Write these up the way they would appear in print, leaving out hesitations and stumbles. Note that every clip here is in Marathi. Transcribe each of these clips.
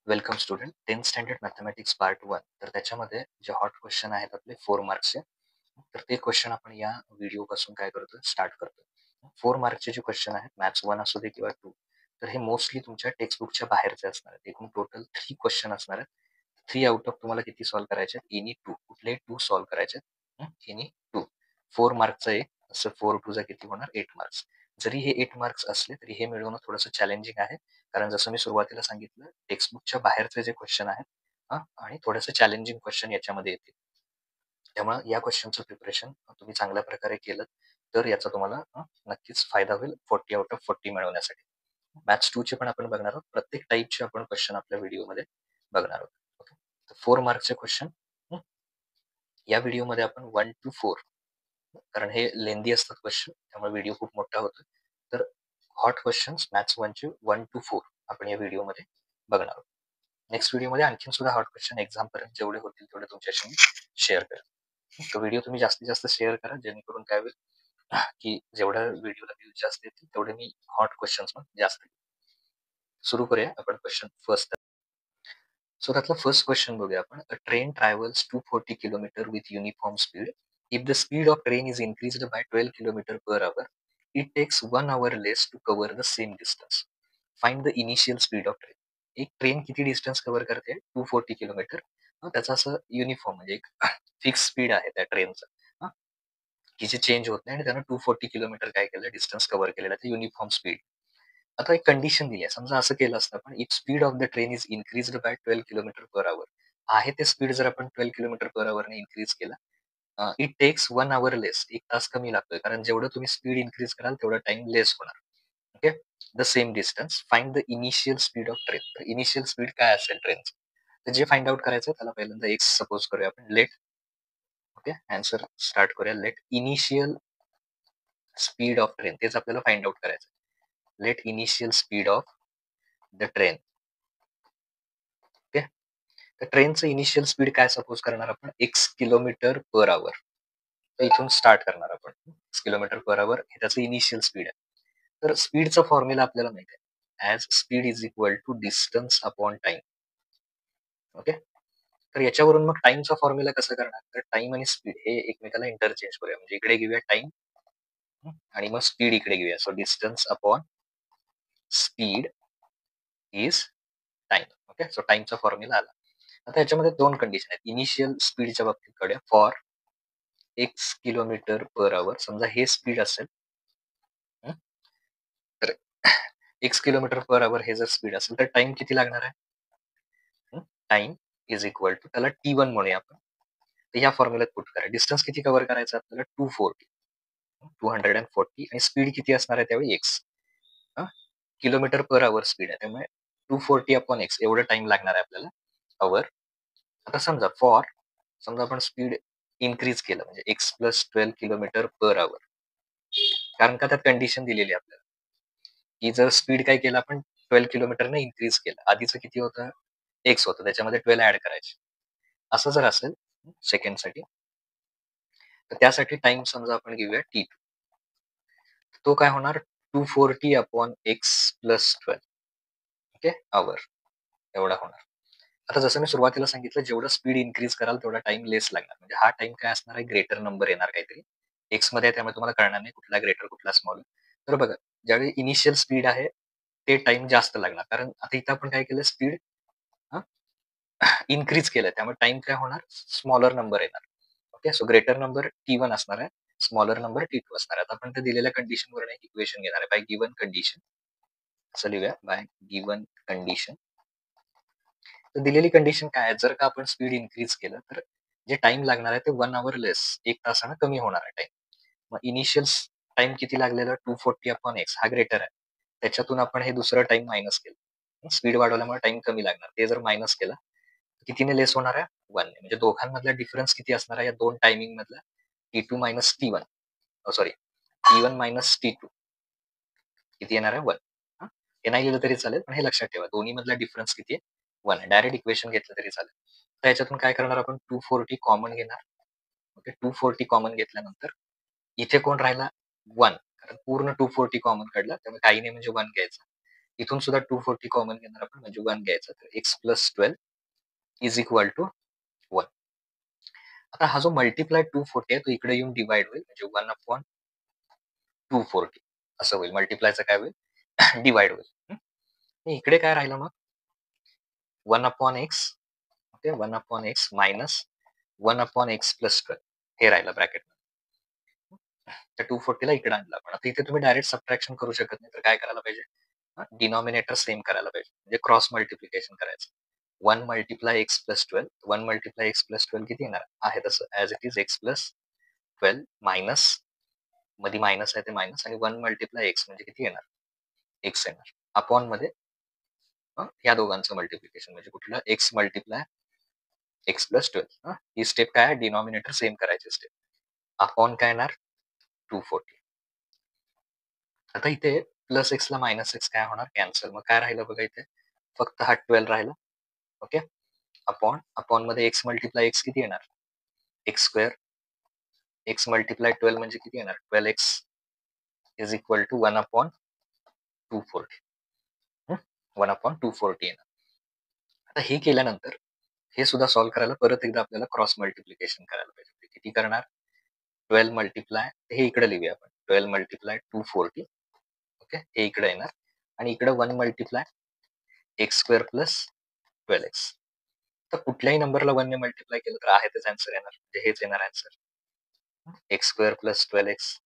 Welcome student 10th standard mathematics part 1. तर त्याच्यामध्ये जे हॉट क्वेश्चन आहेत आपले 4 मार्क्सचे. तर ते क्वेश्चन आपण या व्हिडिओपासून काय करतो स्टार्ट करतो. 4 मार्क्सचे जे क्वेश्चन आहेत मॅथ्स 1 असू दे किंवा 2, तर हे मोस्टली तुमच्या टेक्स्टबुकच्या बाहेरचे असणार आहेत. एकूण टोटल 3 क्वेश्चन असणार आहेत. 3 आउट ऑफ तुम्हाला किती सॉल्व्ह करायचे आहेत? एनी 2. कुठलेही 2 सॉल्व्ह करायचे आहेत. एनी 2. 4 मार्कचा एक, असं 4 2 जा किती होणार? 8 मार्क्स. जरी हे 8 मार्क्स असले तरी हे मिळवणं थोडंसं चॅलेंजिंग आहे. कारण जसं मी सुरुवातीला सांगितलं, टेक्स्टबुकच्या बाहेरचे जे क्वेश्चन आहेत आणि थोडंसं चॅलेंजिंग क्वेश्चन याच्यामध्ये येतील. त्यामुळे या क्वेश्चनचं प्रिपरेशन तुम्ही चांगल्या प्रकारे केलं तर याचा तुम्हाला नक्कीच फायदा होईल 40 आउट ऑफ 40 मिळवण्यासाठी. मॅथ्स 2 चे पण आपण बघणार आहोत. प्रत्येक टाईपचे आपण क्वेश्चन आपल्या व्हिडिओमध्ये बघणार आहोत. ओके. तर 4 मार्क्सचे क्वेश्चन या व्हिडिओमध्ये आपण 1 to 4, कारण हे लेंदी असतात क्वेश्चन, त्यामुळे व्हिडिओ खूप मोठा होतो. तर हॉट क्वेश्चन्स मॅथ्स 1 चे 1 to 4 आपण या व्हिडिओमध्ये बघणार आहोत. नेक्स्ट व्हिडिओमध्ये आणखीन सुद्धा हॉट क्वेश्चन एक्झाम पर्यंत जेवढे होतील तेवढे तुमच्याशी शेअर करेल. तो व्हिडिओ तुम्ही जास्तीत जास्त शेअर करा, जेणेकरून काय होईल की जेवढ्या व्हिडिओला व्ह्यूज जास्त येतील तेवढे मी हॉट क्वेश्चन्स पण जास्त. सुरू करूया आपण क्वेश्चन फर्स्ट. सो त्यातला फर्स्ट क्वेश्चन बघूया आपण. A train travels 240 kilometre with uniform speed. If the speed of train is increased by 12 kilometre per hour, it takes 1 hour less to cover the same distance. Find the initial speed of train. एक ट्रेन किती डिस्टन्स कव्हर करते? 240 किलोमीटर. त्याचं असं युनिफॉर्म म्हणजे एक फिक्स स्पीड आहे त्या ट्रेनचं, की जे चेंज होत नाही, आणि त्यानं 240 किलोमीटर काय केलं, डिस्टन्स कव्हर केलेलं आहे, युनिफॉर्म स्पीड. आता एक कंडिशन दिली आहे. समजा असं केलं असतं आपण, if speed of the train is increased by 12 kilometre per hour. आहे ते स्पीड जर आपण 12 किलोमीटर पर आवर ने इन्क्रीज केला, इट टेक्स 1 hour लेस. 1 तास कमी लागतोय, कारण जेवढं तुम्ही स्पीड इन्क्रीज कराल तेवढा टाइम लेस होणार. Okay. The same distance, find the initial speed of train. तर इनिशियल स्पीड काय असेल ट्रेनचं? तर जे फाइंड आउट करायचं त्याला पहिल्यांदा एक्स सपोज करूया आपण. लेट, ओके, आन्सर स्टार्ट करूया. Let initial speed of train, तेच आपल्याला फाइंड आउट करायचं. Let initial speed of the train. Okay. तर ट्रेनचं इनिशियल स्पीड काय सपोज करणार आपण? x kilometre per hour. तर इथून स्टार्ट करणार आपण. x किलोमीटर पर आवर हे त्याचं इनिशियल स्पीड आहे. तर स्पीडचा फॉर्म्युला आपल्याला माहिती आहे. As speed is equal to distance upon time. Okay. तर याच्यावरून मग टाइमचा फॉर्म्युला कसा करणार? तर टाइम आणि स्पीड हे एकमेकाला इंटरचेंज करूया. म्हणजे इकडे घेऊया टाइम आणि मग स्पीड इकडे घेऊया. So distance upon speed is time. Okay. So टाइमचा फॉर्म्युला आला. आता याच्यामध्ये 2 कंडिशन आहेत. इनिशियल स्पीडच्या बाबतीत करूया. फॉर x किलोमीटर पर आवर, समजा हे स्पीड असेल, तर x किलोमीटर पर आवर हे जर स्पीड असेल तर टाइम किती लागणार आहे? टाइम इज इक्वल टू, त्याला t1 म्हणूया आपण. तर ह्या फॉर्म्युल्यात पुट करा. डिस्टन्स किती कव्हर करायचं आपल्याला? 240 आणि स्पीड किती असणार आहे त्यावेळी? x. किलोमीटर पर आवर स्पीड आहे, त्यामुळे 240 अपॉन x एवढं टाइम लागणार आहे आपल्याला आवर. आता समजा आपण स्पीड इन्क्रीज केलं, म्हणजे x प्लस 12 किलोमीटर पर आवर, कारण का त्यात कंडिशन दिलेली आहे आपल्याला, की जर स्पीड काय केलं आपण 12 किलोमीटरने इन्क्रीज केलं. आधीचं किती होतं? x होतं, त्याच्यामध्ये 12 ऍड करायचे. असं जर असेल सेकंडसाठी, तर त्यासाठी टाइम समजा आपण घेऊया t2. तो काय होणार? 240 अपॉन x प्लस 12, ओके, आवर एवढा होणार. आता जसं मी सुरुवातीला सांगितलं, जेवढं स्पीड इन्क्रीज कराल तेवढा टाइम लेस लागणार. म्हणजे हा टाइम काय असणार आहे? ग्रेटर नंबर येणार काहीतरी. एक्स मध्ये आहे, त्यामुळे तुम्हाला कळणार नाही कुठला ग्रेटर कुठला स्मॉल. तर बघा, ज्यावेळी इनिशियल स्पीड आहे ते टाइम जास्त लागणार, कारण आता इथं आपण काय केलं? स्पीड इन्क्रीज केलं, त्यामुळे टाइम काय होणार? स्मॉलर नंबर येणार. Okay. So greater number T1 असणार आहे, स्मॉलर नंबर T2 असणार आहे. आता आपण त्या दिलेल्या कंडिशनवर एक इक्वेशन घेणार आहे. बाय गिवन कंडिशन, असं लिहूया. Bye given condition. तर दिलेली कंडिशन काय आहे? जर का आपण स्पीड इन्क्रीज केलं तर जे टाइम लागणार आहे ते 1 hour लेस, 1 तासानं कमी होणार आहे टाइम. मग इनिशियल टाइम किती लागलेला? 240 अपॉन x हा ग्रेटर आहे. त्याच्यातून आपण हे दुसरं टाइम मायनस केलं. स्पीड वाढवल्यामुळे टाइम कमी लागणार. ते जर मायनस केला, कितीने लेस होणार आहे? 1 ने. म्हणजे दोघांमधला डिफरन्स किती असणार आहे या दोन टायमिंग मधला? T2 minus T1. Sorry, T1 minus T2 किती येणार आहे? 1. हे नाही लिहिलं तरी चालेल, पण हे लक्षात ठेवा. दोन्ही मधला डिफरन्स किती आहे? 1 आहे. डायरेक्ट इक्वेशन घेतलं तरी चालेल. तर याच्यातून काय करणार आपण? 240 कॉमन घेणार. ओके. 240 कॉमन घेतल्यानंतर इथे कोण राहिला? 1. कारण पूर्ण 240 कॉमन काढला, त्यामुळे काही नाही म्हणजे 1 घ्यायचं. इथून सुद्धा 240 कॉमन घेणार आपण, म्हणजे 1 घ्यायचा. तर x + 12 इज इक्वल टू 1. आता हा जो मल्टिप्लाय 240 आहे तो इकडे येऊन डिवाइड होईल, म्हणजे 1/240 असं होईल. मल्टिप्लायचं काय होईल? डिवाइड होईल. इकडे काय राहिलं मग? 1/x, okay, 1/x minus 1/x + 12 हे राहिलं ब्रॅकेट. त्या 240 ला इकडे आणलं आपण. आता इथे तुम्ही डायरेक्ट सबट्रॅक्शन करू शकत नाही, तर काय करायला पाहिजे? डिनॉमिनेटर सेम करायला पाहिजे, म्हणजे क्रॉस मल्टिप्लिकेशन करायचं. 1 × x + 12, 1 × x + 12 किती येणार आहे? तसं as it is x + 12 minus, मध्ये मायनस आहे ते मायनस, आणि 1 × x म्हणजे किती येणार? x येणार. अपॉन मध्ये या दोघांचं मल्टिप्लिकेशन, म्हणजे कुठलं? x × x + 12. ही स्टेप काय आहे? डिनॉमिनेटर सेम करायची स्टेप. अपॉन काय येणार? 240. आता इथे +x ला -x काय होणार? कॅन्सल. मग काय राहिलं बघा इथे? फक्त हा 12 राहिला. ओके. अपॉन मध्ये x × x किती येणार? x². x × 12 म्हणजे किती येणार? 12x is equal to 1/240. 1/240 येणार. आता हे केल्यानंतर हे सुद्धा सॉल्व्ह करायला परत एकदा आपल्याला क्रॉस मल्टिप्लिकेशन करायला पाहिजे. किती करणार? 12 मल्टिप्लाय, हे इकडे लिहूया आपण. 12 × 240. ओके, हे इकडे येणार, आणि इकडे 1 × x² + 12x. तर कुठल्याही नंबरला 1 ने मल्टिप्लाय केलं तर आहे तेच आन्सर येणार, म्हणजे हेच येणार आन्सर. x² + 12x.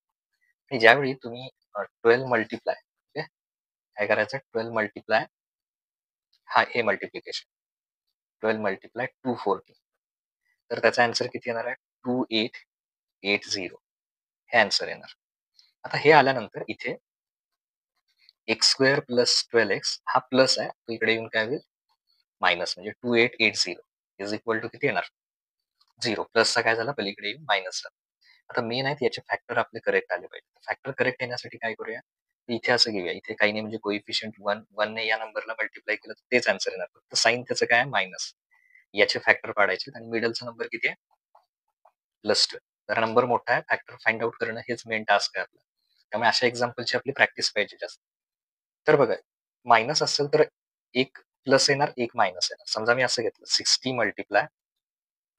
आणि ज्यावेळी तुम्ही 12 मल्टिप्लाय, ओके, काय करायचं? 12 मल्टिप्लाय हे मल्टिप्लिकेशन 12 × 240, तर त्याचा आन्सर किती येणार आहे? 2880 हे आन्सर येणार. आता हे आल्यानंतर इथे x² + 12x हा प्लस आहे, तो इकडे येऊन काय होईल? मायनस, म्हणजे 2880 इज इक्वल टू किती येणार? 0. प्लसचा काय झाला? पलीकडे येऊन मायनस झाला. आता मेन आहेत याचे फॅक्टर आपले करेक्ट आले पाहिजे. फॅक्टर करेक्ट येण्यासाठी काय करूया? इथे असं घेऊया, इथे काही नाही, म्हणजे कोइफिशियंट 1 ने या नंबरला मल्टिप्लाय केलं तर तेच आन्सर येणार. फक्त साइन त्याचं काय आहे? मायनस. याचे फॅक्टर पाडायचे, आणि मिडलचा नंबर किती आहे? +12. जर नंबर मोठा आहे, फॅक्टर फाइंड आउट करणं हेच मेन टास्क आहे आपलं. त्यामुळे अशा एक्झाम्पलची आपली प्रॅक्टिस पाहिजे जास्त. तर बघा, मायनस असेल तर एक प्लस येणार, एक मायनस येणार. समजा मी असं घेतलं 60 ×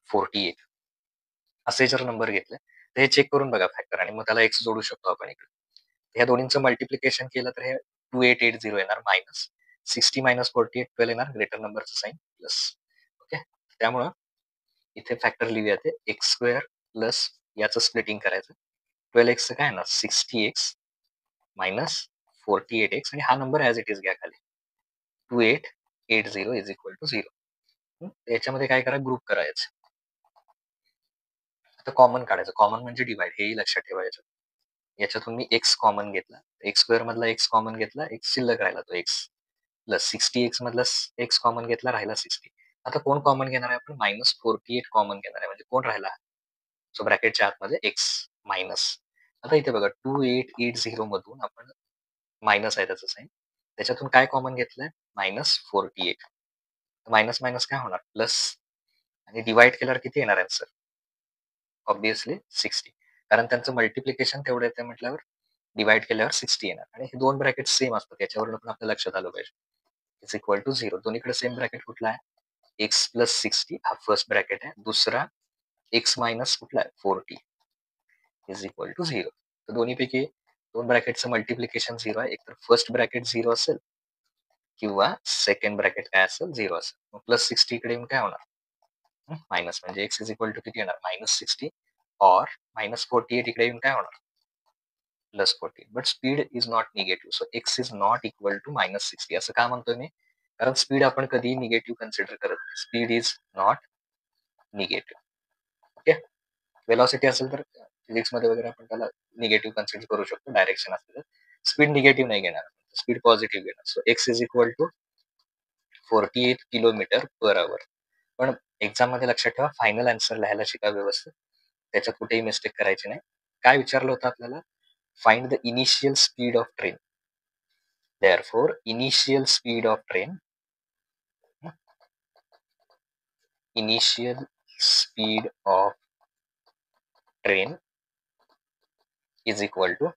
48 असे जर नंबर घेतले, तर हे चेक करून बघा फॅक्टर, आणि मग त्याला x जोडू शकतो आपण इकडे. ह्या दोन्हींचं मल्टिप्लिकेशन केलं तर हे 2880 येणार, मायनस 60 - 48 12 येणार, ग्रेटर नंबरचं साइन प्लस. ओके, त्यामुळं इथे फॅक्टर लिहूया ते x² प्लस याचं स्प्लिटिंग करायचं. 12x काय येणार? 60x मायनस 48x, आणि हा नंबर ॲज इट इज घ्या खाली. 2880 इज इक्वल टू 0. याच्यामध्ये काय करा? ग्रुप करायचं. आता कॉमन काढायचं. कॉमन म्हणजे डिवाइड, हेही लक्षात ठेवायचं. याच्यातून मी x कॉमन घेतला, x² मधला x कॉमन घेतला, x शिल्लक राहिला तो x, प्लस 60x मधला x कॉमन घेतला, राहिला 60. आता कोण कॉमन घेणार आहे आपण? -48 कॉमन घेणार आहे, म्हणजे कोण राहिला? सो ब्रॅकेटच्या आतमध्ये x मायनस. आता इथे बघा 2880 मधून आपण मायनस आहे त्याचं साइन, त्याच्यातून काय कॉमन घेतलंय? -48. मायनस मायनस काय होणार? प्लस, आणि डिवाइड केल्यावर किती येणार आन्सर? ऑब्विसली 60, कारण त्यांचं मल्टिप्लिकेशन तेवढं येतं म्हटल्यावर डिवाइड केल्यावर 60 येणार, आणि हे दोन ब्रॅकेट सेम असतात, याच्यावरून पण आपल्या लक्षात आलं पाहिजे. Is equal to 0. दोन्हीकडे सेम ब्रॅकेट कुठला आहे? x + 60 हा फर्स्ट ब्रॅकेट आहे, दुसरा x मायनस कुठला आहे? 40 इज इक्वल टू 0. तर दोन्हीपैकी दोन ब्रॅकेटचं मल्टिप्लिकेशन 0 आहे. एकतर फर्स्ट ब्रॅकेट 0 असेल, किंवा सेकंड ब्रॅकेट काय असेल? 0 असेल. मग +60 इकडे येऊन काय होणार? मायनस, म्हणजे x इज इक्वल टू किती येणार? -60, और -48 इकडे येऊन काय होणार? +40. But speed is not negative, so x is not equal to -60. असं का म्हणतोय मी? कारण स्पीड आपण कधीही निगेटिव्ह कन्सिडर करत नाही. Speed is not negative. Okay, velocity असेल तर फिजिक्समध्ये वगैरे आपण त्याला निगेटिव्ह कन्सिडर करू शकतो, डायरेक्शन असेल तर. स्पीड निगेटिव्ह नाही घेणार, स्पीड पॉझिटिव्ह घेणार. So x is equal to 48 km/h. पण एक्झाम मध्ये लक्षात ठेवा, फायनल आन्सर लिहायला शिका व्यवस्थित, त्याच्यात कुठेही मिस्टेक करायची नाही. काय विचारलं होतं आपल्याला? Find the initial speed of train. Therefore, initial speed of train is equal to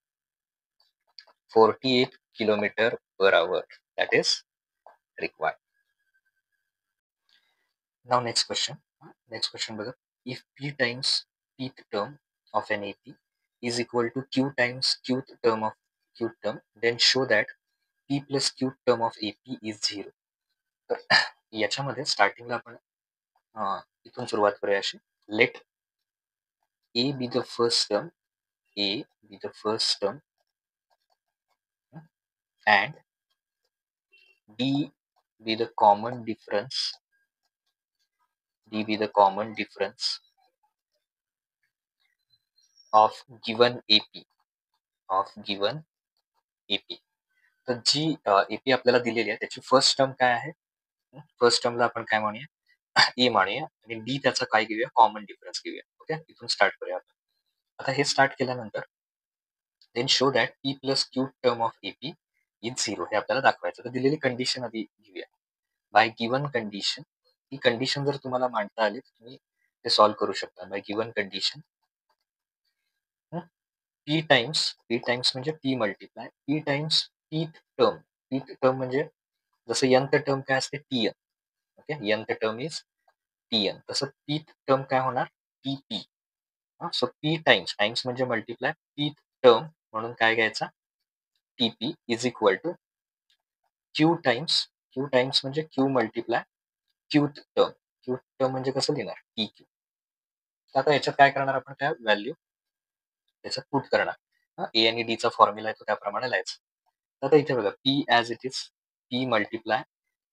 48 km/h. that is required. Now next question. बघा. If p times pth term of an AP is equal to q times qth term of qth term, then show that p plus qth term of AP is 0. तर याच्यामध्ये स्टार्टिंगला आपण इथून सुरुवात करूया अशी. Let A be the first term, A be the first term, and D be the common difference, D be the common difference of given AP, of given AP. तर जी AP आपल्याला दिलेली आहे त्याची फर्स्ट टर्म काय आहे? फर्स्ट टर्मला आपण काय म्हणूया? ए म्हणूया आणि डी त्याचा काय घेऊया? कॉमन डिफरन्स घेऊया. ओके, इथून स्टार्ट करूया आपण. आता हे स्टार्ट केल्यानंतर then show that p plus q term of AP is 0 हे आपल्याला दाखवायचं. तर दिलेली कंडिशन आधी घेऊया. बाय गिवन कंडिशन, ही कंडिशन जर तुम्हाला मांडता आली तर तुम्ही ते सॉल्व्ह करू शकता. By given condition p times म्हणजे p multiply p times pth term म्हणजे जसं nth टर्म काय असते t n. Okay, nth term is t n. तसं पीथ टर्म काय होणार? टीपी. सो पी टाइम्स म्हणजे मल्टिप्लाय पीथ टर्म म्हणून काय घ्यायचा? T p is equal to q times म्हणजे क्यू मल्टिप्लाय क्यूथ टर्म म्हणजे कसं लिहिणार? T q. आता याच्यात काय करणार आपण? काय व्हॅल्यू त्याच्यात पुट करणार. ए आणि डी चा फॉर्म्युला आहे तो त्याप्रमाणे लिहायचा. आता इथे बघा p as it is p multiply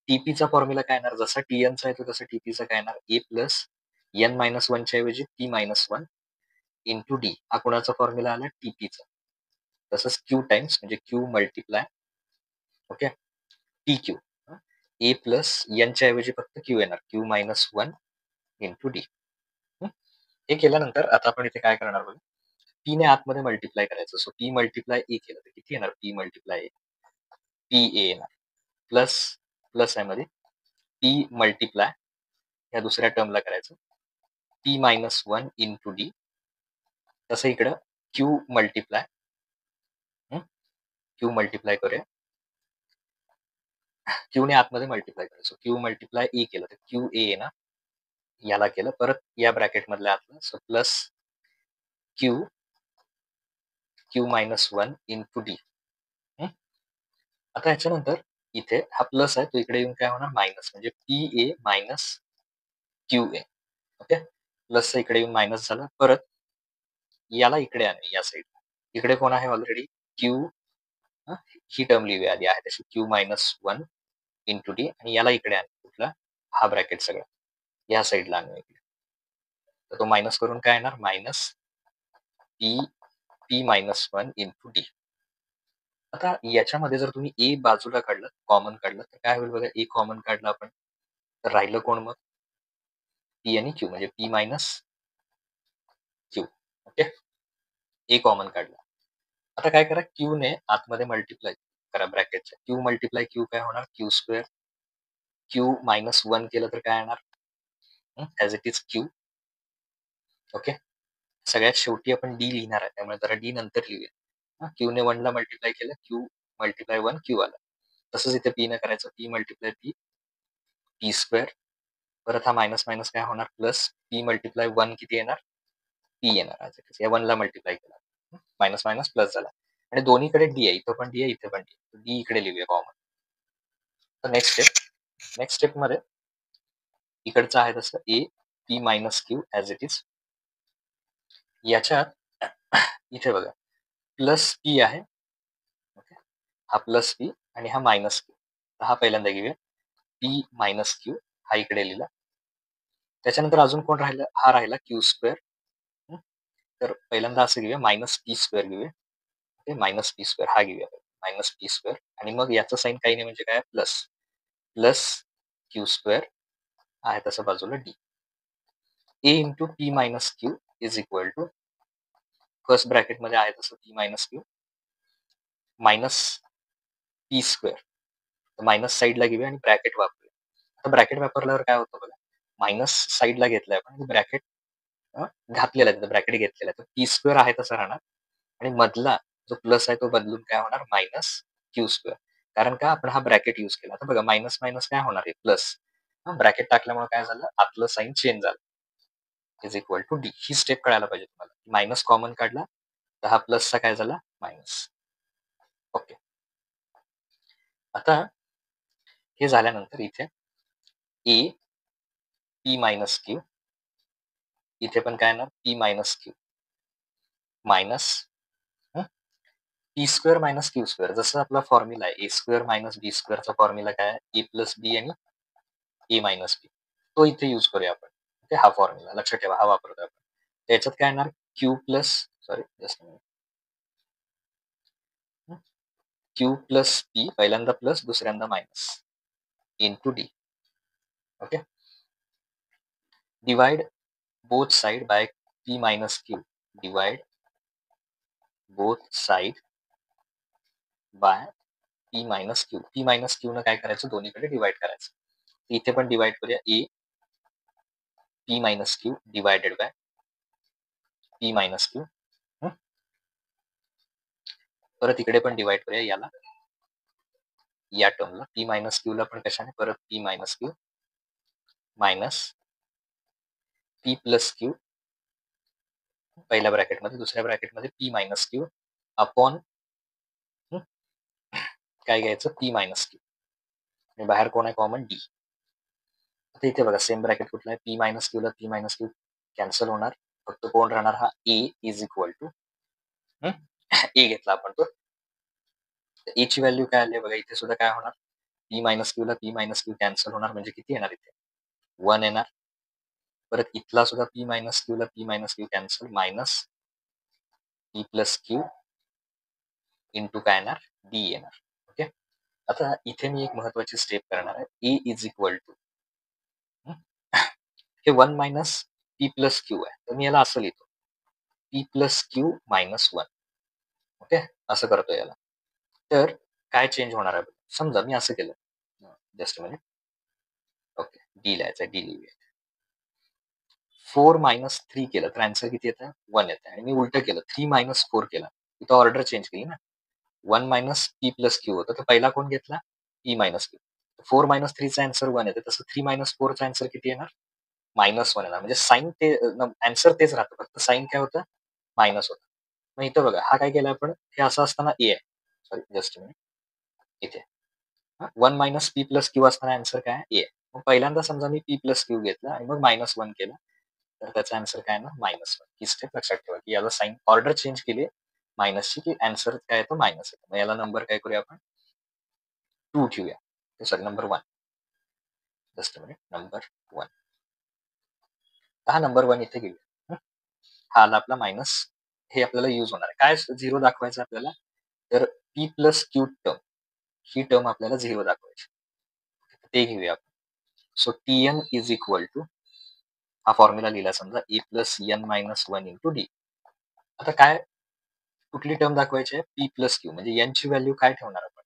टीपीचा फॉर्म्युला काय येणार? जसा टीएनचा येतो तसं टीपीचा काय येणार? ए प्लस एन मायनस वनच्या ऐवजी p minus one into d. हा कोणाचा फॉर्म्युला आला? टीपीचा. तसंच क्यू टाइम्स म्हणजे q multiply okay t q. A plus एनच्या ऐवजी फक्त क्यू येणार q minus one into d. हे केल्यानंतर आता आपण इथे काय करणार बघा. पी ने आतमध्ये मल्टिप्लाय करायचं. सो पी मल्टिप्लाय ए केलं तर किती येणार? P multiply A P A येणार प्लस प्लस आहे मध्ये पी मल्टिप्लाय या दुसऱ्या टर्मला करायचं P minus one into D. तसं इकडं क्यू मल्टिप्लाय करूया. क्यू ने आतमध्ये मल्टिप्लाय करायचं. क्यू मल्टिप्लाय ए केलं तर क्यू ए येणार. याला केलं परत या ब्रॅकेट मधल्या आतलं. So plus Q minus one into d. आता याच्यानंतर इथे हा प्लस आहे तो इकडे येऊन काय होणार? मायनस म्हणजे P A minus Q A. Okay, plus इकडे येऊन मायनस झाला. परत याला इकडे आहे या साईड. इकडे कोण आहे? Already queue. ही टर्म लिहूया आधी आहे तशी Q minus one into D आणि याला इकडे आहे कुठला? हा ब्रॅकेट सगळा या साईडला आणूया इकडे. तर तो मायनस करून काय येणार? Minus P minus one into d. आता याच्यामध्ये जर तुम्ही ए बाजूला काढलं कॉमन काढलं तर काय होईल बघा. ए कॉमन काढलं आपण तर राहिलं कोण मग? पी आणि क्यू म्हणजे पी मायनस क्यू. ओके, ए कॉमन काढला. आता काय करा? क्यू ने आतमध्ये मल्टिप्लाय करा ब्रॅकेटच्या. क्यू मल्टिप्लाय क्यू काय होणार? Q square. Q minus one केलं तर काय येणार? As it is Q. Okay, सगळ्यात शेवटी आपण डी लिहिणार आहे त्यामुळे जरा डी नंतर लिहूया. क्यू ने वन ला मल्टिप्लाय केलं क्यू मल्टिप्लाय वन क्यू आला. तसंच इथे पी ने करायचं. P multiply P square. परत हा मायनस मायनस काय होणार? प्लस पी मल्टिप्लाय वन किती येणार? पी येणार. या वन ला मल्टिप्लाय केला मायनस मायनस प्लस झाला आणि दोन्हीकडे डी आहे. इथं पण डी आहे इथे पण डी. डी इकडे लिहूया कॉमन. तर नेक्स्ट स्टेप मध्ये इकडचं आहे तसं A P minus Q as it is. याच्यात इथे बघा प्लस पी आहे. ओके, हा प्लस पी आणि हा मायनस क्यू. हा पहिल्यांदा घेऊया पी मायनस क्यू हा इकडे लिहिला. त्याच्यानंतर अजून कोण राहिलं? हा राहिला क्यू स्क्वेअर. तर पहिल्यांदा असं घेऊया मायनस पी स्क्वेअर घेऊया. ओके, मायनस पी स्क्वेअर हा घेऊया मायनस पी स्क्वेअर आणि मग याचं साईन काही नाही म्हणजे काय? प्लस क्यू स्क्वेअर आहे तसं बाजूला d. A into p minus q is equal to first bracket मध्ये आहे तसं p minus q minus p square. Minus साईडला घेऊया आणि ब्रॅकेट वापरूया. आता ब्रॅकेट वापरल्यावर काय होतं बघा. मायनस साईडला घेतलंय आपण ब्रॅकेट घातलेला आहे ब्रॅकेट घेतलेला आहे. तर पी स्क्वेअर आहे तसा राहणार आणि मधला जो प्लस आहे तो बदलून काय होणार? Minus Q square. कारण का आपण हा ब्रॅकेट यूज केला. आता बघा मायनस मायनस काय होणार आहे प्लस. ब्रॅकेट टाकल्यामुळे काय झालं आतलं साइन चेंज झालं. Is equal to d. ही स्टेप कळायला पाहिजे तुम्हाला. मायनस कॉमन काढला तर हा प्लसचा काय झाला मायनस. ओके. आता हे झाल्यानंतर इथे ए पी मायनस क्यू, इथे पण काय येणार P minus q minus p square minus Q square. जसं आपला फॉर्म्युला आहे ए स्क्वेअर मायनस बी स्क्वेअरचा फॉर्म्युला काय आहे ए प्लस बी आणि ए मायनस बी. तो इथे यूज करूया आपण. ओके, हा फॉर्म्युला लक्षात ठेवा, हा वापरतो आपण. त्याच्यात काय येणार Q plus sorry just Q plus P, पहिल्यांदा प्लस दुसऱ्यांदा minus into D. Okay, divide both side by p minus q. Divide both side by p minus q. p minus q न काय करायचं दोन्हीकडे डिवाइड करायचं. इथे पण डिवाइड करूया a p minus q divided by p minus q. परत इकडे पण डिवाइड करूया याला या टर्मला p minus q ला पण कशाने परत p minus q minus p plus q पहिल्या ब्रॅकेटमध्ये, दुसऱ्या ब्रॅकेटमध्ये p minus q अपॉन काय घ्यायचं p minus q आणि बाहेर कोण आहे कॉमन d. आता इथे बघा सेम ब्रॅकेट कुठला आहे p मायनस क्यू ला p मायनस क्यू कॅन्सल होणार. फक्त कोण राहणार हा a इज इक्वल टू ए घेतला आपण तो. ए ची व्हॅल्यू काय आली बघा इथे सुद्धा काय होणार p मायनस क्यू ला p मायनस क्यू कॅन्सल होणार म्हणजे किती येणार इथे 1 येणार. परत इथला सुद्धा p मायनस क्यू ला p minus Q cancel minus p plus Q into काय येणार d येणार. ओके, आता इथे मी एक महत्वाची स्टेप करणार आहे ए इज इक्वल टू हे 1 मायनस पी प्लस क्यू आहे तर मी याला असं लिहितो P plus Q minus 1. Okay, असं करतो याला. तर काय चेंज होणार आहे समजा मी असं केलं जस्ट मिनिट. ओके, डी लिहायचं डी लिहूया. 4 मायनस 3 केलं तर आन्सर किती येतं 1 येतं. आणि मी उलट केलं 3 मायनस 4 केला इथं ऑर्डर चेंज केली ना. 1 मायनस पी प्लस क्यू होतं तर पहिला कोण घेतला पी मायनस क्यू. 4 मायनस 3चा आन्सर 1 येतं तसं 3 मायनस 4चा आन्सर किती येणार -1 येणार. म्हणजे साइन ते आन्सर तेच राहतं फक्त साइन काय होतं मायनस होतं. मग इथं बघा हा काय केलं आपण हे असं असताना ए आहे सॉरी जस्ट मिनिट इथे 1 मायनस पी प्लस क्यू असताना आन्सर काय ए आहे. मग पहिल्यांदा समजा मी पी प्लस क्यू घेतला आणि मग -1 केलं तर त्याचा आन्सर काय ना -1. ही स्टेप लक्षात ठेवा की याला साइन ऑर्डर चेंज केली मायनसची की आन्सर काय येतो मायनस येतो. मग याला नंबर काय करूया आपण 2 ठेवूया sorry number 1 just minute number 1. हा नंबर 1 इथे घेऊया. हा आला आपला मायनस. हे आपल्याला यूज होणार आहे काय 0 दाखवायचं आपल्याला तर पी प्लस क्यू टर्म ही टर्म आपल्याला 0 दाखवायची ते घेऊया आपण. So t n is equal to हा फॉर्म्युला लिहिला समजा a plus n minus 1 into d. आता काय कुठली टर्म दाखवायची आहे पी प्लस क्यू म्हणजे एन ची व्हॅल्यू काय ठेवणार आपण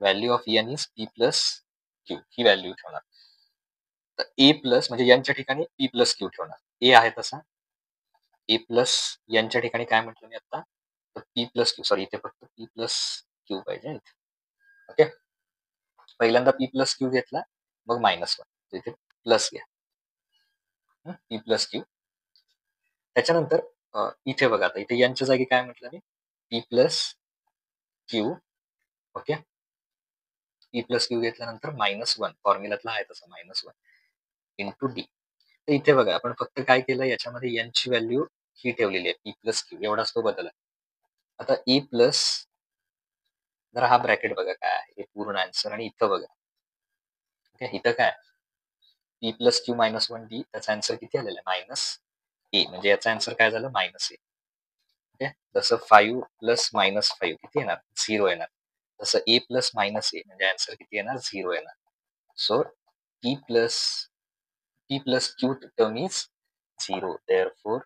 value of n is p plus q ही व्हॅल्यू ठेवणार. तर ए प्लस म्हणजे एनच्या ठिकाणी पी प्लस क्यू ठेवणार. ए आहे तसा ए प्लस यांच्या ठिकाणी काय म्हटलं मी आता तर पी प्लस क्यू सॉरी इथे फक्त पी प्लस क्यू पाहिजे इथे. ओके, पहिल्यांदा पी प्लस क्यू घेतला मग -1 इथे प्लस घ्या पी प्लस क्यू. त्याच्यानंतर इथे बघा आता इथे यांच्या जागी काय म्हटलं मी p plus q. Okay, p plus q घेतल्यानंतर -1 फॉर्म्युलातला आहे तसं -1 इंटू डी. तर इथे बघा आपण फक्त काय केलं याच्यामध्ये यांची व्हॅल्यू ही ठेवलेली आहे पी प्लस क्यू एवढाच तो बदल आहे. आता ए प्लस जरा हा ब्रॅकेट बघा काय आहे हे पूर्ण आन्सर आणि इथं बघा ओके इथं काय पी प्लस क्यू -1 डी त्याचा आन्सर किती आलेला आहे मायनस ए म्हणजे याचा आन्सर काय झालं -ए. ओके, जसं 5 प्लस -5 किती येणार 0 येणार. तसं ए प्लस -ए म्हणजे आन्सर किती येणार 0 येणार. So p plus q term is 0. Therefore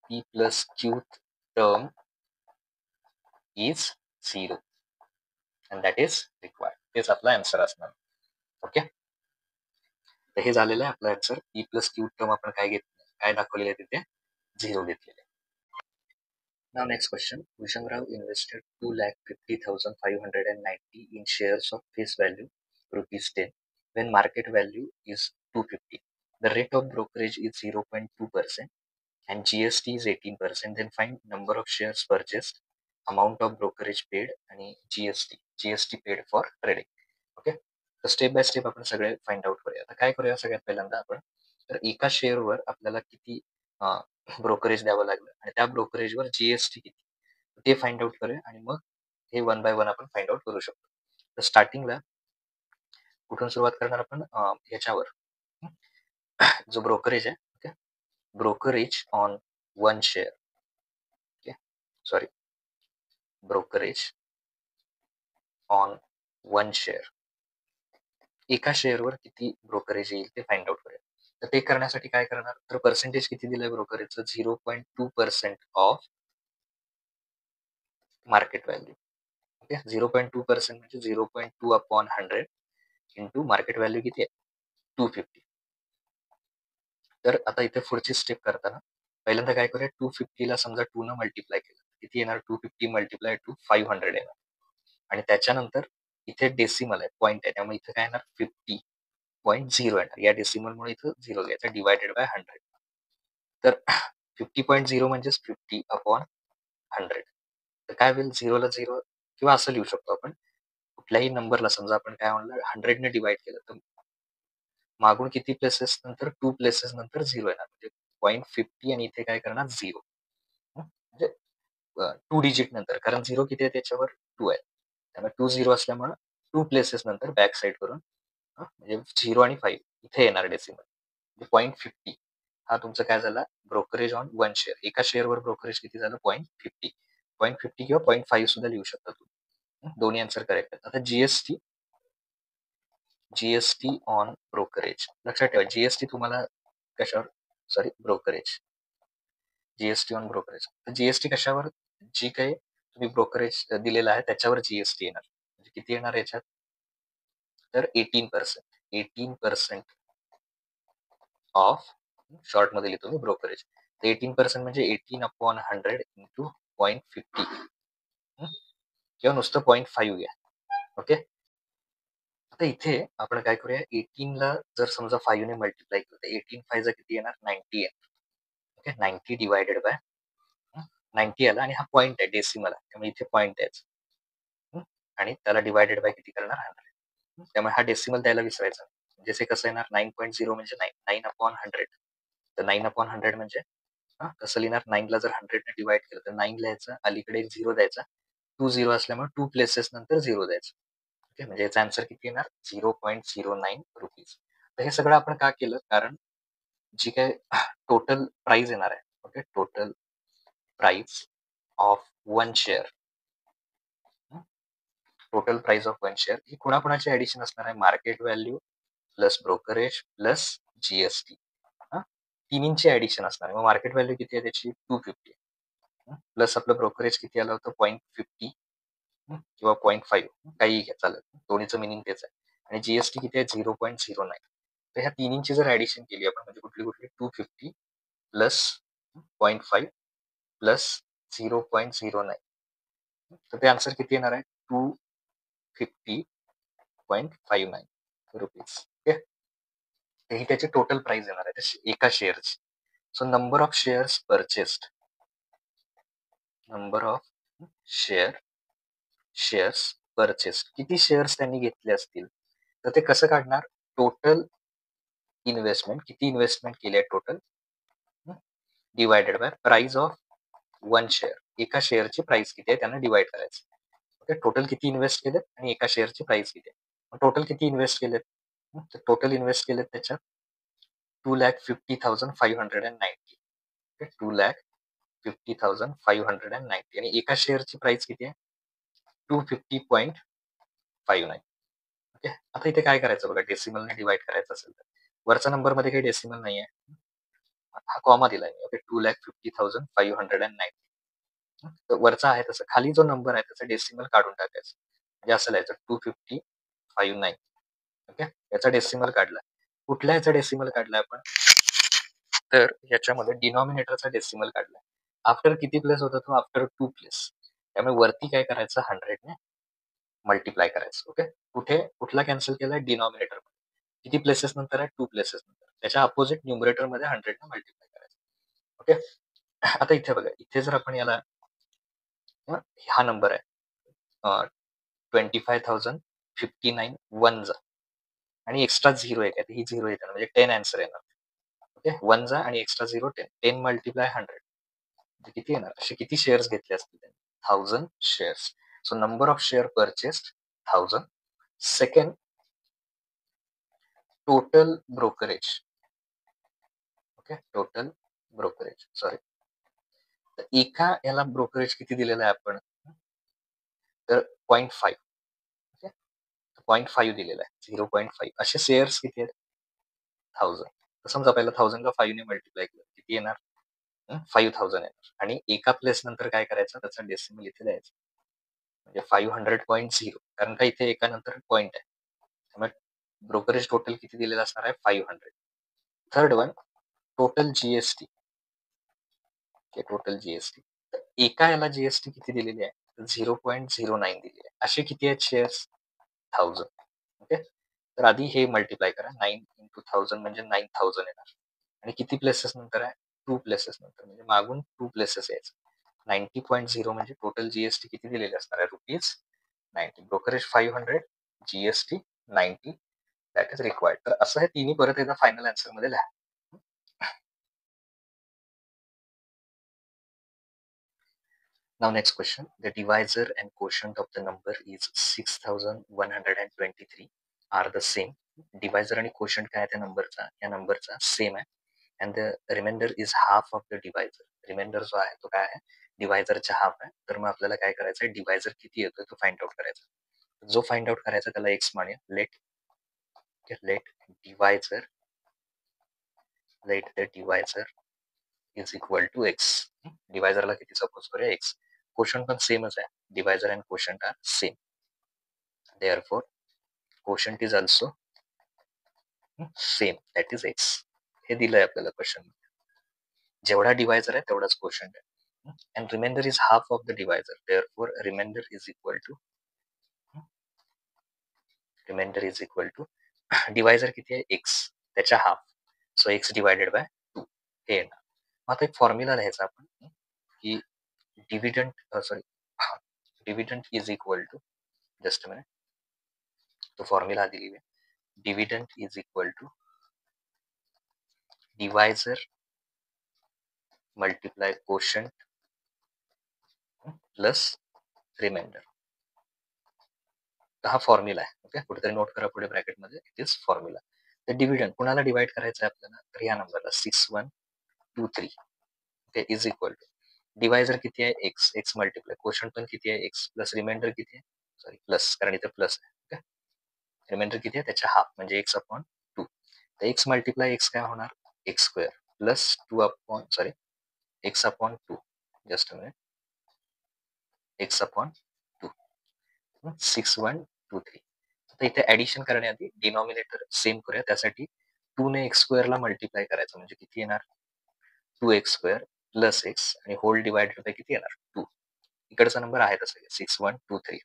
p plus q term is 0 and that is required. हेच आपला आन्सर असणार. ओके, तर हे झालेलं आहे आपलं answer p plus q term आपण काय दाखवलेलं आहे तिथे 0 घेतलेले. Now next question. Bhushan Rao invested 2,50,590 in shares of face value rupees 10 when market value is 250. The rate of brokerage is 0.2% and GST is 18%. Then find number of shares purchased, amount of brokerage paid आणि GST paid for trading. Okay, तर स्टेप बाय स्टेप आपण सगळे फाइंड आउट करूया. आता काय करूया सगळ्यात पहिल्यांदा आपण, तर एका शेअरवर आपल्याला किती ब्रोकरेज द्यावं लागलं आणि त्या ब्रोकरेजवर जीएसटी किती ते फाइंड आउट करूया आणि मग हे वन बाय वन आपण फाइंड आउट करू शकतो. तर स्टार्टिंगला कुठून सुरुवात करणार आपण, ह्याच्यावर जो ब्रोकरेज आहे. Okay, brokerage on one share. Okay, sorry, brokerage on one share. एका शेअरवर किती ब्रोकरेज येईल ते फाइंड आउट करूया. तर ते करण्यासाठी काय करणार, तर पर्सेंटेज किती दिलंय ब्रोकरेजचं, 0.2% ऑफ मार्केट व्हॅल्यू. ओके, 0.2% म्हणजे 0.2 अपॉन 100 इंटू मार्केट व्हॅल्यू किती आहे, 250. तर आता इथे पुढची स्टेप करताना पहिल्यांदा काय करूया, 250ला समजा 2 न मल्टिप्लाय केलं किती येणार, 250 मल्टिप्लाय टू 500 येणार. आणि त्याच्यानंतर इथे डेसिमल आहे, पॉईंट आहे, त्यामुळे इथे काय येणार 50.0 येणार. या डेसिमलमुळे इथं 0 घ्यायचा, डिवायडेड बाय 100. तर 50.0 म्हणजेच 50 अपॉन 100. तर काय होईल, 0ला 0 किंवा असं लिहू शकतो आपण कुठल्याही नंबरला. समजा आपण काय म्हणलं 100 ने डिवाइड केलं तर मागून किती प्लेसेस नंतर, 2 प्लेसेस नंतर 0 येणार, म्हणजे 0.50 आणि इथे काय करणार 0. म्हणजे 2 डिजिट नंतर, कारण 0 किती आहे त्याच्यावर 2 आहे, त्यामुळे 2 0 असल्यामुळे 2 प्लेसेस नंतर बॅक साईड करून म्हणजे 0 आणि 5 इथे येणार डेसिमल. म्हणजे 0.50 हा तुमचा काय झाला, ब्रोकरेज ऑन वन शेअर. एका शेअरवर ब्रोकरेज किती झालं, 0.50. 0.50 किंवा 0.5 सुद्धा लिहू शकता तुम्ही. दोन्ही आन्सर करेक्ट आहेत. आता जीएसटी ऑन ब्रोकरेज लक्षात ठेवा. जीएसटी तुम्हाला कशावर, sorry, brokerage, GST on brokerage. तर जीएसटी कशावर, जी काही तुम्ही ब्रोकरेज दिलेला आहे त्याच्यावर जीएसटी येणार. म्हणजे किती येणार याच्यात, तर 18% ऑफ, शॉर्ट मध्ये लिहितो मी ब्रोकरेज. तर 18% म्हणजे 18 अपॉन 100 इंटू 0.50 किंवा नुसतं 0.5 घ्या. ओके, आता इथे आपण काय करूया, 18ला जर समजा 5 ने मल्टिप्लाय केलं तर 18 5 चा किती येणार, 90 येणार. ओके, 90 डिवायडेड बाय 90 आला आणि हा पॉईंट आहे, डेसिमल आहे, त्यामुळे इथे पॉईंट द्यायचा आणि त्याला डिवायडेड बाय किती करणार, 100. त्यामुळे हा डेसिमल द्यायला विसरायचा. जसे कसं येणार, 9.0 म्हणजे 9 अपॉन 100. तर 9 अपॉन 100 म्हणजे कसं लिहिणार, 9ला जर 100 ने डिवाइड केलं तर 9 लिहायचं, अलीकडे एक 0 द्यायचा, 2 0 असल्यामुळे 2 प्लेसेस नंतर 0 द्यायचं. ओके, म्हणजे याचा आन्सर किती येणार, 0.09 रुपीज. तर हे सगळं आपण का केलं, कारण जी काय टोटल प्राइस येणार आहे, okay, total price of one share, total price of one share ही कुणाकुणाची ऍडिशन असणार आहे, market value plus brokerage plus GST. तिन्हींची ऍडिशन असणार आहे. मग मार्केट व्हॅल्यू किती आहे त्याची, 250 प्लस आपलं ब्रोकरेज किती आलं होतं, 0.50 किंवा 0.5 काही घ्या चालेल, दोन्हीचं मिनिंग तेच आहे. आणि जीएसटी किती आहे, 0.09. तर ह्या तिन्हींची जर ऍडिशन केली आपण, म्हणजे कुठली कुठली, 250 प्लस 0.5 प्लस 0.09, तर ते आन्सर किती येणार आहे, 250.59 रुपीज. ओके, ही त्याची टोटल प्राइस येणार आहे एका शेअरची. So number of shares purchased, number of shares purchased, किती शेअर्स त्यांनी घेतले असतील, तर ते कसं काढणार, टोटल इन्व्हेस्टमेंट, किती इन्व्हेस्टमेंट केली आहे total, divided by price of one share. एका शेअरची प्राइस किती आहे त्यांना डिवाइड करायचं. ओके, टोटल किती इन्व्हेस्ट केलेत आणि एका शेअरची प्राइस किती आहे. टोटल किती इन्व्हेस्ट केलेत, तर टोटल इन्व्हेस्ट केलेत त्याच्यात 2,50,590. 2,50,590 आणि एका शेअरची प्राइस किती आहे, 250.59. ओके, आता इथे काय करायचं बघा, डेसिमलने डिवाइड करायचं असेल तर वरच्या नंबर मध्ये काही डेसिमल नाही आहे, हा कॉमा दिलाय मी. ओके, 2,50,590. तर वरचा आहे तसं, खाली जो नंबर आहे त्याचा डेसिमल काढून टाकायचं, म्हणजे असं लिहायचं 250.59. ओके, याचा डेसिमल काढला. कुठल्या याचा डेसिमल काढलाय आपण, तर याच्यामध्ये डिनॉमिनेटरचा डेसिमल काढलाय. आफ्टर किती प्लेस होता तो? After 2 place. त्यामुळे वरती काय करायचं 100 ने मल्टिप्लाय करायचं. ओके. कुठला कॅन्सल केलाय? डिनॉमिनेटर. किती प्लेसेस नंतर आहे? 2 प्लेसेस नंतर. त्याच्या अपोझिट न्यूमरेटरमध्ये 100 ने मल्टिप्लाय करायचं. ओके. आता इथे बघा, इथे जर आपण याला हा नंबर आहे 25,059 वन जा आणि एक्स्ट्रा 0 आहे का? ही 0 येते म्हणजे 10 आन्सर येणार. ओके. 1 जा आणि एक्स्ट्रा 0 10. 10 मल्टिप्लाय 100 म्हणजे किती येणार? असे किती शेअर्स घेतले असतील त्यांनी? 1000 shares. So number of share purchased 1000. Second, total brokerage. Okay. Total brokerage. Sorry. तर एका याला ब्रोकरेज किती दिलेलं आहे आपण? तर 0.5. ओके. 0.5 दिलेला आहे. 0.5 असे शेअर्स किती आहेत? 1000. तर समजा पहिला 1000 ला 5 ने मल्टिप्लाय केलं. किती येणार? 5000 येणार. आणि एका प्लेस नंतर काय करायचं? त्याचा डेसिमल इथे द्यायचा. म्हणजे 500.0 कारण का इथे एका नंतर पॉइंट आहे. त्यामुळे ब्रोकरेज टोटल किती दिलेलं असणार आहे? 500. Third one, total GST. Total GST. तर एका याला जीएसटी किती दिलेली आहे? 0.09 दिलेली आहे. असे किती आहेत शेअर्स? 1000. ओके. तर आधी हे मल्टिप्लाय करा. 9 इंटू 1000 म्हणजे 9000 येणार. आणि किती प्लेसेस नंतर आहे? 2 प्लेसेस नंतर म्हणजे मागून 2 प्लेसेस यायचं. 90.0 म्हणजे टोटल जीएसटी किती दिलेली असणार आहे? Rupees 90. Brokerage 500, GST 90. That is required. तर असं हे तिन्ही परत एकदा फायनल आन्सर मध्ये लिहा. Now next question. The divisor and quotient of the number is 6123 are the same. Divisor आणि quotient काय आहे त्या नंबरचा? या नंबरचा सेम आहे. And the remainder is half of the divisor. Remainder जो आहे तो काय आहे? डिवायझरचा हाफ आहे. तर मग आपल्याला काय करायचं आहे? डिवायझर किती येतोय तो फाइंड आउट करायचा. जो फाइंड आउट करायचा त्याला एक्स मानूया. Let divisor is equal to x. डिवायझरला किती सपोज करूया? एक्स. क्वेश्चन पण सेमच आहे. Divisor and quotient are same. Therefore quotient is also same, that is x. हे दिलंय आपल्याला क्वेश्चन. जेवढा डिवायझर आहे तेवढाच क्वोशंट आहे. And remainder is half of the divisor. Therefore remainder is equal to divisor किती आहे? एक्स. त्याच्या half. So x divided by 2 हे येणार. मग आता एक फॉर्म्युला लिहायचा आपण की dividend is equal to, just minute, तो फॉर्म्युला आधी लिहूया. Dividend is equal to divisor multiply quotient plus remainder. तर हा फॉर्म्युला आहे. ओके. कुठेतरी नोट करा पुढे ब्रॅकेटमध्ये. It is formula. तर डिव्हिडंट कुणाला डिवाइड करायचं आहे आपल्याला? तर या नंबरला 6123. Okay. Is equal to divisor किती आहे? एक्स. एक्स मल्टिप्लाय क्वोशंट पण किती आहे? एक्स प्लस रिमाइंडर किती आहे? सॉरी प्लस, कारण इथे प्लस आहे. ओके. रिमाइंडर किती आहे? त्याच्या हाफ म्हणजे एक्स अपॉन 2. तर एक्स मल्टिप्लाय एक्स काय होणार? X square plus 2 upon x upon 2. Just minute. X upon 2. 6123. आता इथे ऍडिशन करण्याआधी डिनॉमिनेटर सेम करूया. त्यासाठी 2 ने एक्स स्क्वेअरला मल्टिप्लाय करायचं म्हणजे किती येणार? 2x स्क्वेअर प्लस एक्स आणि होल डिवाइडेड बाय किती येणार? 2. इकडचा नंबर आहे तसं 6123.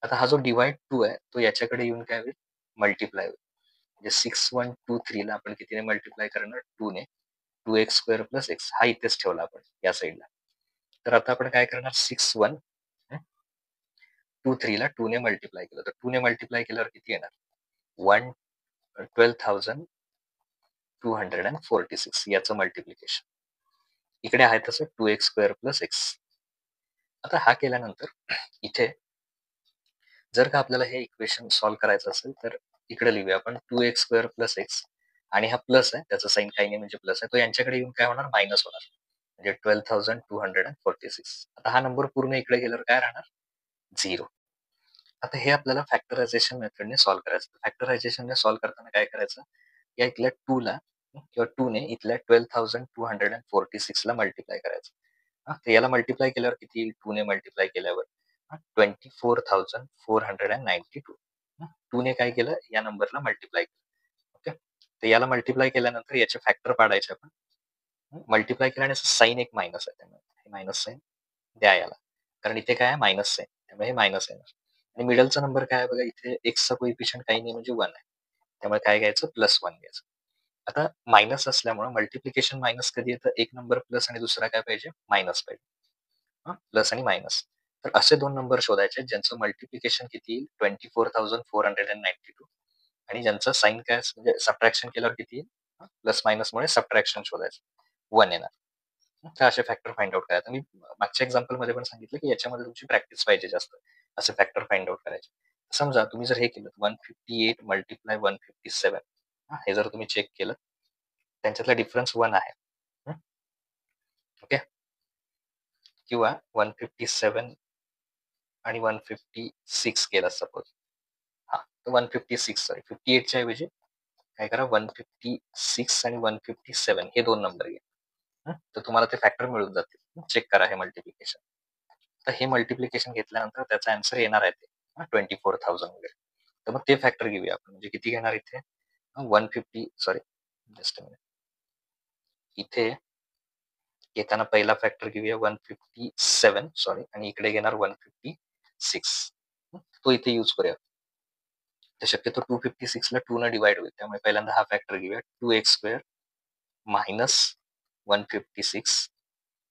आता हा जो डिवाइड 2 आहे तो याच्याकडे येऊन काय होईल? मल्टिप्लाय होईल. म्हणजे 6123 ला आपण कितीने मल्टिप्लाय करणार? 2 ने. 2x स्क्वेअर प्लस एक्स हा इथेच ठेवला आपण या साईडला. तर आता आपण काय करणार? 6123 ला 2 ने मल्टिप्लाय केलं तर 2 ने मल्टिप्लाय केल्यावर किती येणार? 12,246 याचं मल्टिप्लिकेशन. इकडे आहे तसं 2x स्क्वेअर प्लस एक्स. आता हा केल्यानंतर इथे जर का आपल्याला हे इक्वेशन सॉल्व्ह करायचं असेल तर इकडे लिहूया आपण 2x स्क्वेअर प्लस एक्स आणि हा प्लस आहे, त्याचा साईन काही नाही म्हणजे प्लस आहे, तो यांच्याकडे येऊन काय होणार? मायनस होणार. म्हणजे 12,246. आता हा नंबर पूर्ण इकडे गेल्यावर काय राहणार? 0. आता हे आपल्याला फॅक्टरायझेशन मेथडने सॉल्व्ह करायचं. फॅक्टरायझेशनने सॉल्व्ह करताना काय करायचं? या इथल्या 2 ला किंवा 2 ने इथल्या 12,246 ला मल्टिप्लाय करायचं. तर याला मल्टिप्लाय केल्यावर किती येईल? 2 ने मल्टिप्लाय केल्यावर 24,492. 2 ने काय केलं? या नंबरला मल्टिप्लाय केलं. ओके. तर याला मल्टिप्लाय केल्यानंतर याचे फॅक्टर पाडायचे आपण. मल्टिप्लाय केलं आणि साइन एक मायनस आहे, त्यामुळे मायनस साइन द्या याला, कारण इथे काय आहे मायनस साइन, त्यामुळे हे मायनस येणार. आणि मिडलचा नंबर काय आहे बघा, इथे एक्सचा कोइफिशियंट काही नाही म्हणजे 1 आहे, त्यामुळे काय घ्यायचं +1 घ्यायचं. आता मायनस असल्यामुळे मल्टिप्लिकेशन मायनस कधी येतं, एक नंबर प्लस आणि दुसरा काय पाहिजे मायनस पाहिजे. प्लस आणि मायनस. तर असे 2 नंबर शोधायचे ज्यांचं मल्टिप्लिकेशन किती येईल 24,492 आणि ज्यांचं साइन काय म्हणजे सबट्रॅक्शन केल्यावर किती येईल, प्लस मायनसमुळे सबट्रॅक्शन शोधायचं, 1 येणार. तर असे फॅक्टर फाइंड आउट करायचे. मी मागच्या एक्झाम्पलमध्ये पण सांगितलं, की याच्यामध्ये तुमची प्रॅक्टिस पाहिजे जास्त. असे फॅक्टर फाइंड आउट करायचे. समजा तुम्ही जर हे केलं 158 मल्टिप्लाय 157 हे जर तुम्ही चेक केलं, त्यांच्यातला डिफरन्स 1 आहे. ओके. किंवा 157 आणि 156 केलं सपोज. हां, तर 156 सॉरी 58 च्या ऐवजी काय करा 156 आणि 157 हे 2 नंबर घ्या. तर तुम्हाला ते फॅक्टर मिळून जातील. चेक करा हे मल्टिप्लिकेशन. तर हे मल्टिप्लिकेशन घेतल्यानंतर त्याचा आन्सर येणार आहे ते 24,000 वगैरे. तर मग ते फॅक्टर घेऊया आपण. म्हणजे किती घेणार इथे 150 सॉरी जस्ट अ मिनिट. इथे येताना पहिला फॅक्टर घेऊया 157 सॉरी आणि इकडे घेणार 156. तो इथे यूज करूया. तर शक्यतो 256 ला 2 न डिव्हाइड होईल. त्यामुळे पहिल्यांदा हा फॅक्टर घेऊया 2x² मायनस 156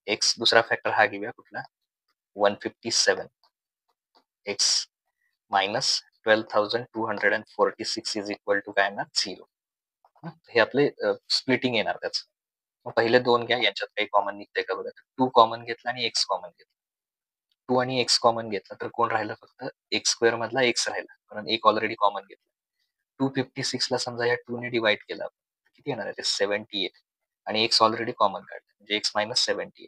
एक्स. दुसरा फॅक्टर हा घेऊया कुठला 157 x minus 12,246 is equal to काय येणार 0. हे आपले स्प्लिटिंग येणार त्याचं. मग पहिले 2 घ्या, यांच्यात काही कॉमन निघतंय का बघा. 2 कॉमन घेतला आणि एक्स कॉमन घेतला. 2 आणि एक्स कॉमन घेतला तर कोण राहिलं फक्त x² मधला एक्स राहिला, कारण एक ऑलरेडी कॉमन घेतला. 256 ला समजा या 2 ने डिव्हाइड केलं आपण, किती येणार आहे ते 78 आणि एक्स ऑलरेडी कॉमन काढलं म्हणजे x मायनस 78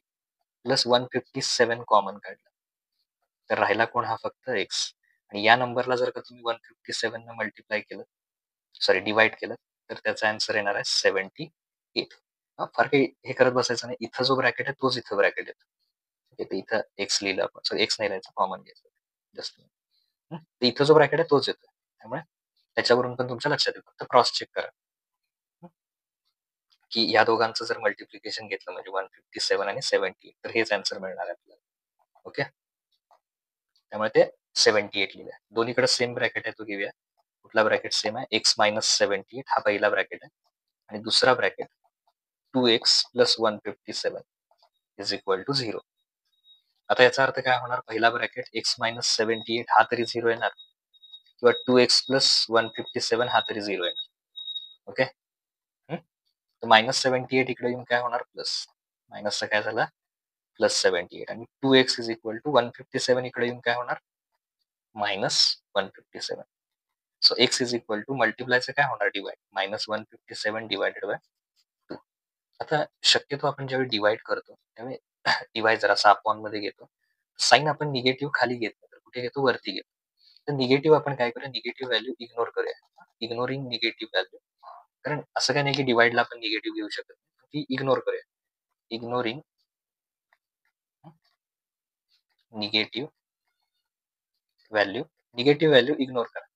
प्लस 157 कॉमन काढलं. तर राहिला कोण हा फक्त एक्स. आणि या नंबरला जर का तुम्ही 157 न मल्टिप्लाय केलं सॉरी डिवाइड केलं तर त्याचा आन्सर येणार आहे 78. फार काही हे करत बसायचं नाही. इथं जो ब्रॅकेट आहे तोच इथं ब्रॅकेट येतो. इथं एक्स लिहिलं आपण, सॉरी एक्स नाही लिहायचं, कॉमन घ्यायचं जस्ट. इथं जो ब्रॅकेट आहे तोच येतो. त्यामुळे त्याच्यावरून पण तुमच्या लक्षात येईल. फक्त क्रॉस चेक करा. की या दोघांचं जर मल्टिप्लिकेशन घेतलं म्हणजे 157 आणि 70 तर हेच आन्सर मिळणार आहे आपल्याला. ओके. त्यामुळे ते 78 लिहिलं. दोन्हीकडे सेम ब्रॅकेट आहे तो घेऊया. कुठला ब्रॅकेट सेम आहे एक्स मायनस 78 हा पहिला ब्रॅकेट आहे आणि दुसरा bracket 2x plus 157 is equal to 0. आता याचा अर्थ काय होणार, पहिला ब्रॅकेट एक्स मायनस 78 हा तरी 0 येणार किंवा 2x प्लस 157 हा तरी 0 येणार. ओके. तर मायनस 78 इकडे येऊन काय होणार प्लस, मायनसचा काय झाला प्लस 78 आणि 2x इज इक्वल टू 157 इकडे येऊन काय होणार minus 157. So x is equal to मल्टिप्लायचं काय होणार डिवाइड मायनस 157 डिवायडेड बाय 2. आता शक्यतो आपण ज्यावेळी डिवाइड करतो त्यावेळी डिवाइड जर असा अपॉन मध्ये घेतो, साइन आपण निगेटिव्ह खाली घेत नाही तर कुठे घेतो वरती घेतो. तर निगेटिव्ह आपण काय करूया निगेटिव्ह व्हॅल्यू इग्नोर करूया. इग्नोरिंग निगेटिव्ह व्हॅल्यू, कारण असं काय नाही की डिवाइडला आपण निगेटिव्ह घेऊ शकत नाही, ती इग्नोर करूया. Ignoring negative value, negative value ignore करा.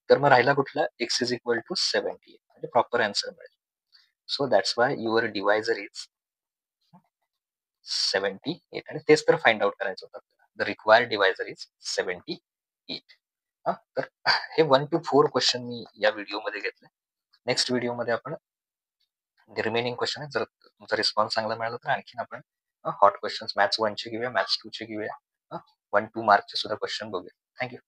तर मग राहिला कुठला एक्स इज इक्वल टू 70 म्हणजे प्रॉपर आन्सर मिळेल. So that's why your divisor is 78 आणि तेच तर फाइंड आउट करायचं होतं आपल्याला. The required divisor is 78. तर हे 1 to 4 क्वेश्चन मी या व्हिडिओमध्ये घेतले. नेक्स्ट व्हिडिओमध्ये आपण रिमेनिंग क्वेश्चन जर तुमचा रिस्पॉन्स चांगला मिळाला तर आणखीन आपण हॉट क्वेश्चन मॅथ्स 1 चे घेऊया, मॅथ्स 2 चे घेऊया, 1-2 मार्कचे सुद्धा क्वेश्चन बघूया. थँक्यू.